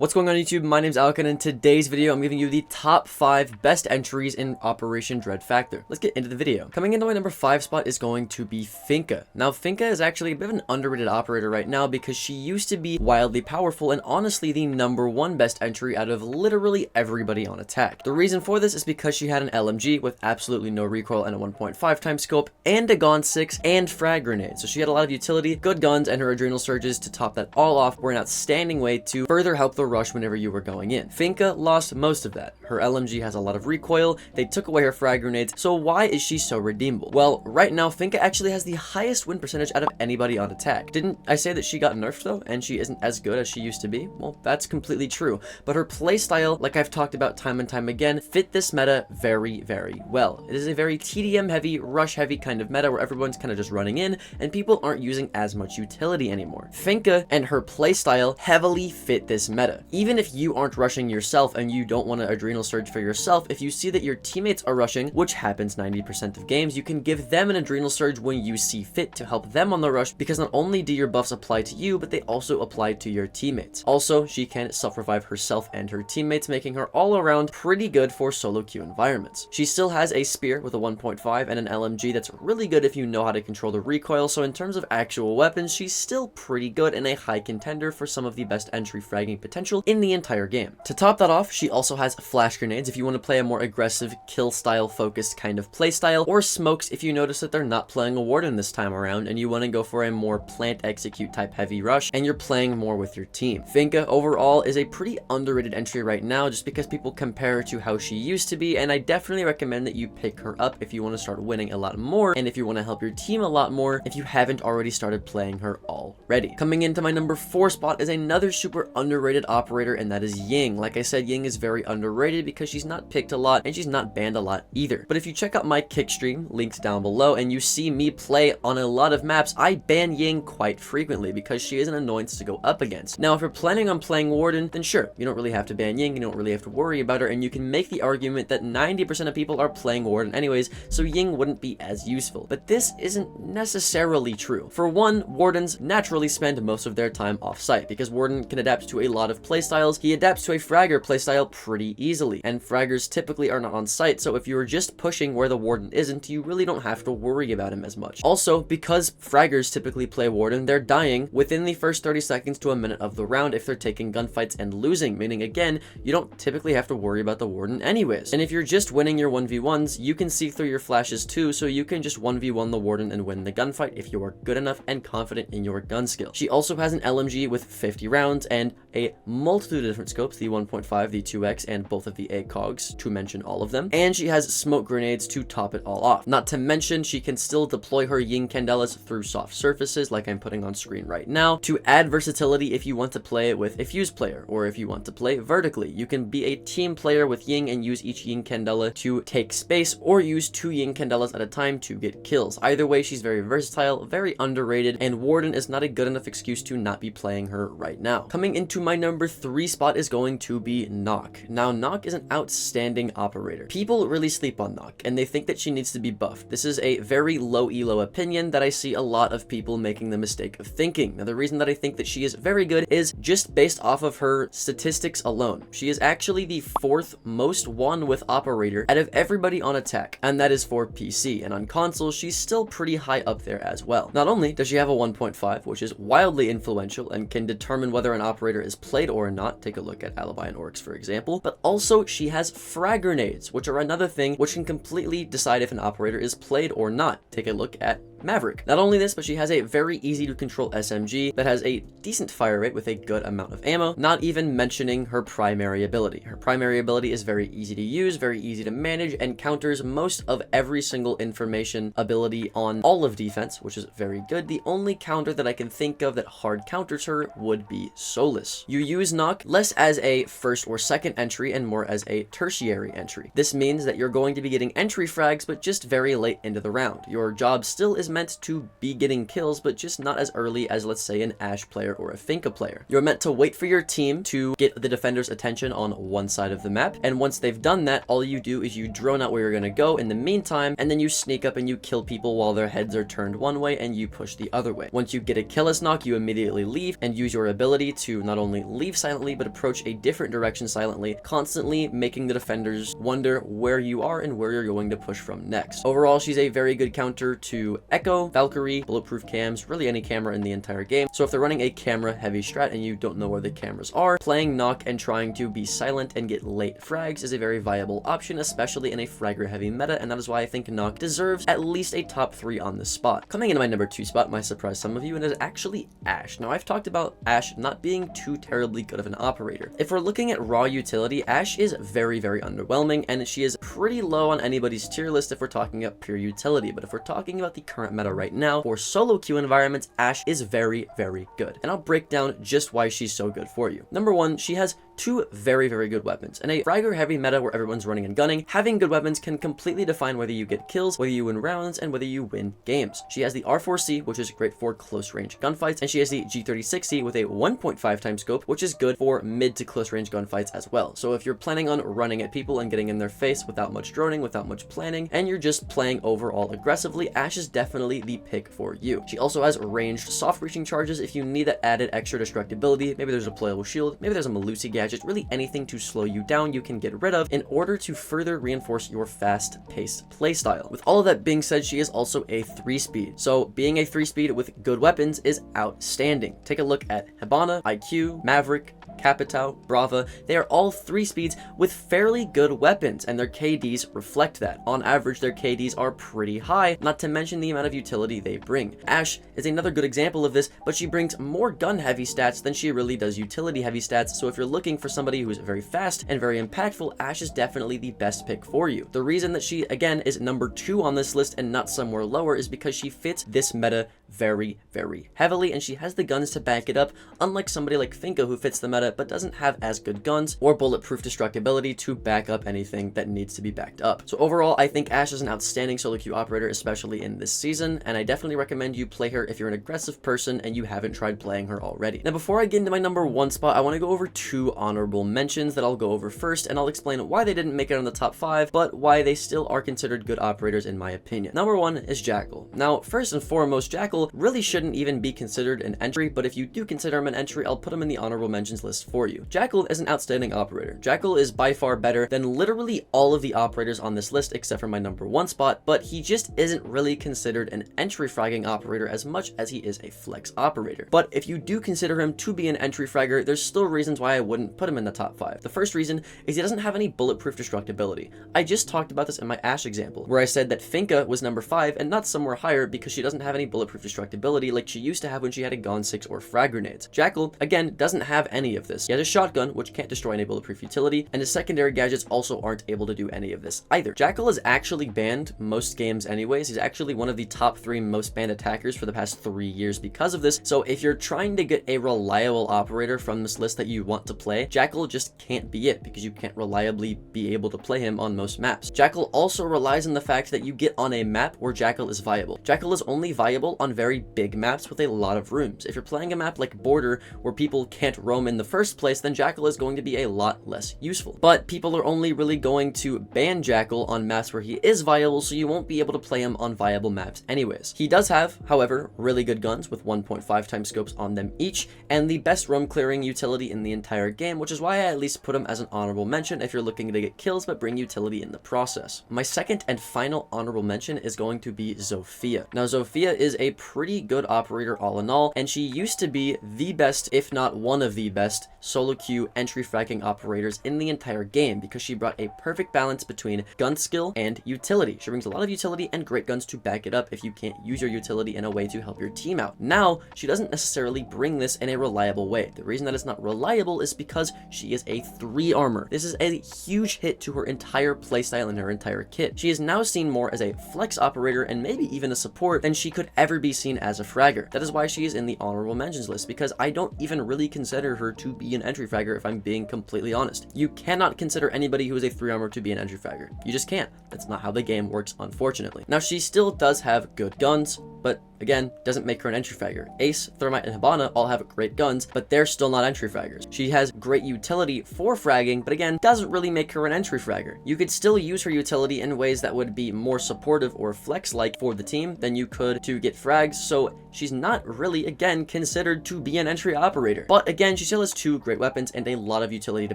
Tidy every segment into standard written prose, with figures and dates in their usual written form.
What's going on YouTube? My name's Alka, and in today's video, I'm giving you the top 5 best entries in Operation Dread Factor. Let's get into the video. Coming into my number 5 spot is going to be Finka. Now, Finka is actually a bit of an underrated operator right now because she used to be wildly powerful and honestly the number 1 best entry out of literally everybody on attack. The reason for this is because she had an LMG with absolutely no recoil and a 1.5 times scope and a Gon 6 and frag grenade. So she had a lot of utility, good guns, and her adrenal surges to top that all off were an outstanding way to further help the rush whenever you were going in. Finka lost most of that. Her LMG has a lot of recoil, they took away her frag grenades, so why is she so redeemable? Well, right now, Finka actually has the highest win percentage out of anybody on attack. Didn't I say that she got nerfed though, and she isn't as good as she used to be? Well, that's completely true, but her playstyle, like I've talked about time and time again, fit this meta very, very well. It is a very TDM heavy, rush heavy kind of meta where everyone's kind of just running in, and people aren't using as much utility anymore. Finka and her playstyle heavily fit this meta. Even if you aren't rushing yourself and you don't want to adrenal surge for yourself, if you see that your teammates are rushing, which happens 90% of games, you can give them an adrenal surge when you see fit to help them on the rush, because not only do your buffs apply to you, but they also apply to your teammates. Also, she can self-revive herself and her teammates, making her all around pretty good for solo queue environments. She still has a spear with a 1.5 and an LMG that's really good if you know how to control the recoil, so in terms of actual weapons, she's still pretty good and a high contender for some of the best entry fragging potential in the entire game. To top that off, she also has flash grenades if you want to play a more aggressive kill style focused kind of play style, or smokes if you notice that they're not playing a warden this time around and you want to go for a more plant execute type heavy rush and you're playing more with your team. Finka overall is a pretty underrated entry right now just because people compare her to how she used to be, and I definitely recommend that you pick her up if you want to start winning a lot more and if you want to help your team a lot more if you haven't already started playing her already. Coming into my number 4 spot is another super underrated operator, and that is Ying. Like I said, Ying is very underrated because she's not picked a lot and she's not banned a lot either. But if you check out my kick stream, linked down below, and you see me play on a lot of maps, I ban Ying quite frequently because she is an annoyance to go up against. Now, if you're planning on playing Warden, then sure, you don't really have to ban Ying, you don't really have to worry about her, and you can make the argument that 90% of people are playing Warden anyways, so Ying wouldn't be as useful. But this isn't necessarily true. For one, Wardens naturally spend most of their time off-site because Warden can adapt to a lot of playstyles. He adapts to a Fragger playstyle pretty easily, and Fraggers typically are not on site, so if you're just pushing where the Warden isn't, you really don't have to worry about him as much. Also, because Fraggers typically play Warden, they're dying within the first 30 seconds to a minute of the round if they're taking gunfights and losing, meaning again, you don't typically have to worry about the Warden anyways. And if you're just winning your 1v1s, you can see through your flashes too, so you can just 1v1 the Warden and win the gunfight if you are good enough and confident in your gun skill. She also has an LMG with 50 rounds and a multitude of different scopes, the 1.5, the 2x, and both of the ACOGs, to mention all of them. And she has smoke grenades to top it all off. Not to mention, she can still deploy her Ying Candelas through soft surfaces, like I'm putting on screen right now, to add versatility if you want to play it with a fuse player, or if you want to play vertically. You can be a team player with Ying and use each Ying Candela to take space, or use 2 Ying Candelas at a time to get kills. Either way, she's very versatile, very underrated, and Warden is not a good enough excuse to not be playing her right now. Coming into my number 3 spot is going to be Nock. Now, Nock is an outstanding operator. People really sleep on Nock, and they think that she needs to be buffed. This is a very low elo opinion that I see a lot of people making the mistake of thinking. Now, the reason that I think that she is very good is just based off of her statistics alone. She is actually the 4th most won with operator out of everybody on attack, and that is for PC, and on console, she's still pretty high up there as well. Not only does she have a 1.5, which is wildly influential and can determine whether an operator is played or not, take a look at Alibi and Orcs for example, but also she has frag grenades, which are another thing which can completely decide if an operator is played or not. Take a look at Maverick. Not only this, but she has a very easy to control SMG that has a decent fire rate with a good amount of ammo, not even mentioning her primary ability. Her primary ability is very easy to use, very easy to manage, and counters most of every single information ability on all of defense, which is very good. The only counter that I can think of that hard counters her would be Solus. You use Nock less as a first or second entry and more as a tertiary entry. This means that you're going to be getting entry frags, but just very late into the round. Your job still is is meant to be getting kills, but just not as early as, let's say, an Ashe player or a Finka player. You're meant to wait for your team to get the defender's attention on one side of the map, and once they've done that, all you do is you drone out where you're gonna go in the meantime, and then you sneak up and you kill people while their heads are turned one way and you push the other way. Once you get a killis knock, you immediately leave and use your ability to not only leave silently, but approach a different direction silently, constantly making the defenders wonder where you are and where you're going to push from next. Overall, she's a very good counter to Echo, Valkyrie, bulletproof cams, really any camera in the entire game. So if they're running a camera heavy strat and you don't know where the cameras are, playing knock and trying to be silent and get late frags is a very viable option, especially in a fragger heavy meta, and that is why I think knock deserves at least a top 3 on this spot. Coming into my number 2 spot might surprise some of you, and it is actually Ashe. Now, I've talked about Ashe not being too terribly good of an operator. If we're looking at raw utility, Ashe is very, very underwhelming, and she is pretty low on anybody's tier list if we're talking about pure utility. But if we're talking about the current meta right now, for solo queue environments, Ashe is very, very good. And I'll break down just why she's so good for you. Number 1, she has 2 very, very good weapons. In a fragger heavy meta where everyone's running and gunning, having good weapons can completely define whether you get kills, whether you win rounds, and whether you win games. She has the R4C, which is great for close range gunfights, and she has the G36C with a 1.5 times scope, which is good for mid to close range gunfights as well. So if you're planning on running at people and getting in their face without much droning, without much planning, and you're just playing overall aggressively, Ashe is definitely the pick for you. She also has ranged soft reaching charges if you need that added extra destructibility. Maybe there's a playable shield, maybe there's a Melusi gadget, really anything to slow you down you can get rid of in order to further reinforce your fast-paced playstyle. With all of that being said, she is also a 3-speed. So being a 3-speed with good weapons is outstanding. Take a look at Hibana, IQ, Maverick, Capitao, Brava. They are all 3 speeds with fairly good weapons, and their KDs reflect that. On average, their KDs are pretty high, not to mention the amount of utility they bring. Ashe is another good example of this, but she brings more gun heavy stats than she really does utility heavy stats. So if you're looking for somebody who is very fast and very impactful, Ashe is definitely the best pick for you. The reason that she, again, is number 2 on this list and not somewhere lower is because she fits this meta very, very heavily, and she has the guns to back it up, unlike somebody like Finka who fits the meta but doesn't have as good guns or bulletproof destructibility to back up anything that needs to be backed up. So overall, I think Ashe is an outstanding solo queue operator, especially in this season, and I definitely recommend you play her if you're an aggressive person and you haven't tried playing her already. Now, before I get into my number 1 spot, I want to go over 2 honorable mentions that I'll go over first, and I'll explain why they didn't make it on the top 5, but why they still are considered good operators in my opinion. Number 1 is Jackal. Now, first and foremost, Jackal really shouldn't even be considered an entry, but if you do consider him an entry, I'll put him in the honorable mentions list for you. Jackal is an outstanding operator. Jackal is by far better than literally all of the operators on this list except for my number 1 spot, but he just isn't really considered an entry fragging operator as much as he is a flex operator. But if you do consider him to be an entry fragger, there's still reasons why I wouldn't put him in the top 5. The first reason is he doesn't have any bulletproof destructibility. I just talked about this in my Ashe example, where I said that Finka was number 5 and not somewhere higher because she doesn't have any bulletproof destructibility like she used to have when she had a Gon 6 or frag grenades. Jackal, again, doesn't have any of this. He has a shotgun, which can't destroy any bulletproof utility, and his secondary gadgets also aren't able to do any of this either. Jackal is actually banned most games anyways. He's actually one of the top 3 most banned attackers for the past 3 years because of this. So if you're trying to get a reliable operator from this list that you want to play, Jackal just can't be it because you can't reliably be able to play him on most maps. Jackal also relies on the fact that you get on a map where Jackal is viable. Jackal is only viable on very big maps with a lot of rooms. If you're playing a map like Border where people can't roam in the first place, then Jackal is going to be a lot less useful. But people are only really going to ban Jackal on maps where he is viable, so you won't be able to play him on viable maps anyways. He does have, however, really good guns with 1.5 times scopes on them each, and the best roam clearing utility in the entire game, which is why I at least put him as an honorable mention if you're looking to get kills but bring utility in the process. My second and final honorable mention is going to be Zofia. Now, Zofia is a pretty good operator all in all, and she used to be the best, if not one of the best, solo queue entry fragging operators in the entire game because she brought a perfect balance between gun skill and utility. She brings a lot of utility and great guns to back it up if you can't use your utility in a way to help your team out. Now, she doesn't necessarily bring this in a reliable way. The reason that it's not reliable is because she is a 3 armor. This is a huge hit to her entire playstyle and her entire kit. She is now seen more as a flex operator and maybe even a support than she could ever be seen as a fragger. That is why she is in the honorable mentions list, because I don't even really consider her to be an entry fragger if I'm being completely honest. You cannot consider anybody who is a 3 armor to be an entry fragger. You just can't. That's not how the game works, unfortunately. Now, she still does have good guns, but again, doesn't make her an entry fragger. Ace, Thermite, and Hibana all have great guns, but they're still not entry fraggers. She has great utility for fragging, but again, doesn't really make her an entry fragger. You could still use her utility in ways that would be more supportive or flex-like for the team than you could to get frags, so she's not really, again, considered to be an entry operator. But again, she still has 2 great weapons and a lot of utility to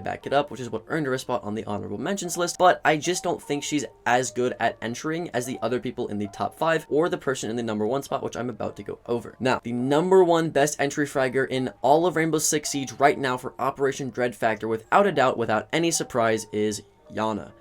back it up, which is what earned her a spot on the honorable mentions list, but I just don't think she's as good at entering as the other people in the top 5 or the person in the number 1 spot, which I'm about to go over. Now, the number 1 best entry fragger in all of Rainbow Six Siege right now for Operation Dread Factor, without a doubt, without any surprise, is Yana.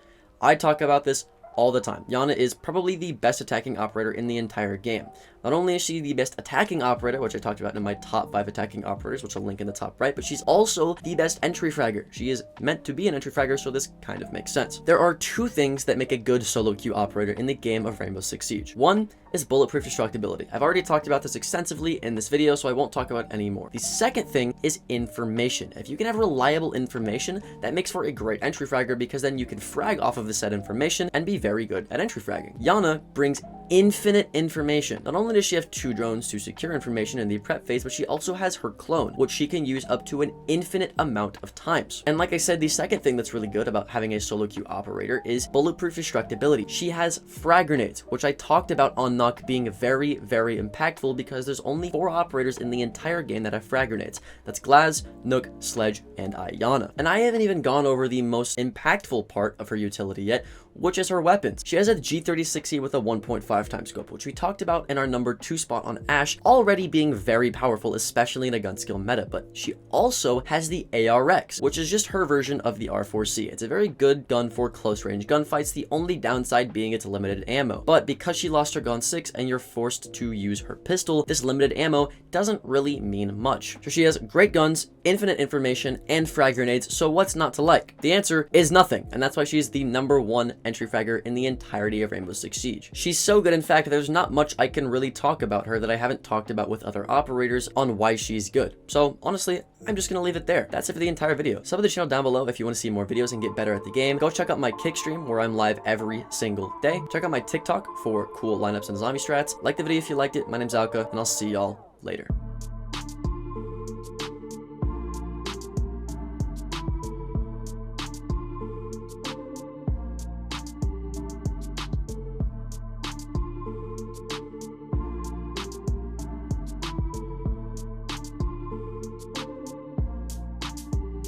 I talk about this all the time. Yana is probably the best attacking operator in the entire game. Not only is she the best attacking operator, which I talked about in my top 5 attacking operators, which I'll link in the top right, but she's also the best entry fragger. She is meant to be an entry fragger, so this kind of makes sense. There are 2 things that make a good solo queue operator in the game of Rainbow Six Siege. One is bulletproof destructibility. I've already talked about this extensively in this video, so I won't talk about it anymore. The second thing is information. If you can have reliable information, that makes for a great entry fragger, because then you can frag off of the said information and be very good at entry fragging. Yana brings infinite information. Not only does she have 2 drones to secure information in the prep phase, but she also has her clone, which she can use up to an infinite amount of times. And like I said, the second thing that's really good about having a solo queue operator is bulletproof destructibility. She has frag grenades, which I talked about on Nook being very, very impactful, because there's only 4 operators in the entire game that have frag grenades. That's Glaz, Nook, Sledge, and Yana. And I haven't even gone over the most impactful part of her utility yet, which is her weapons. She has a G36E with a 1.5 times scope, which we talked about in our number 2 spot on Ashe, already being very powerful, especially in a gun skill meta, but she also has the ARX, which is just her version of the R4C. It's a very good gun for close range gunfights, the only downside being its limited ammo. But because she lost her gun 6 and you're forced to use her pistol, this limited ammo doesn't really mean much. So she has great guns, infinite information, and frag grenades, so what's not to like? The answer is nothing, and that's why she's the number 1 entry fragger in the entirety of Rainbow Six Siege. She's so good, in fact, there's not much I can really talk about her that I haven't talked about with other operators on why she's good. So honestly, I'm just gonna leave it there. That's it for the entire video. Sub to the channel down below if you want to see more videos and get better at the game. Go check out my Kick stream where I'm live every single day. Check out my TikTok for cool lineups and zombie strats. Like the video if you liked it. My name's Alka, and I'll see y'all later.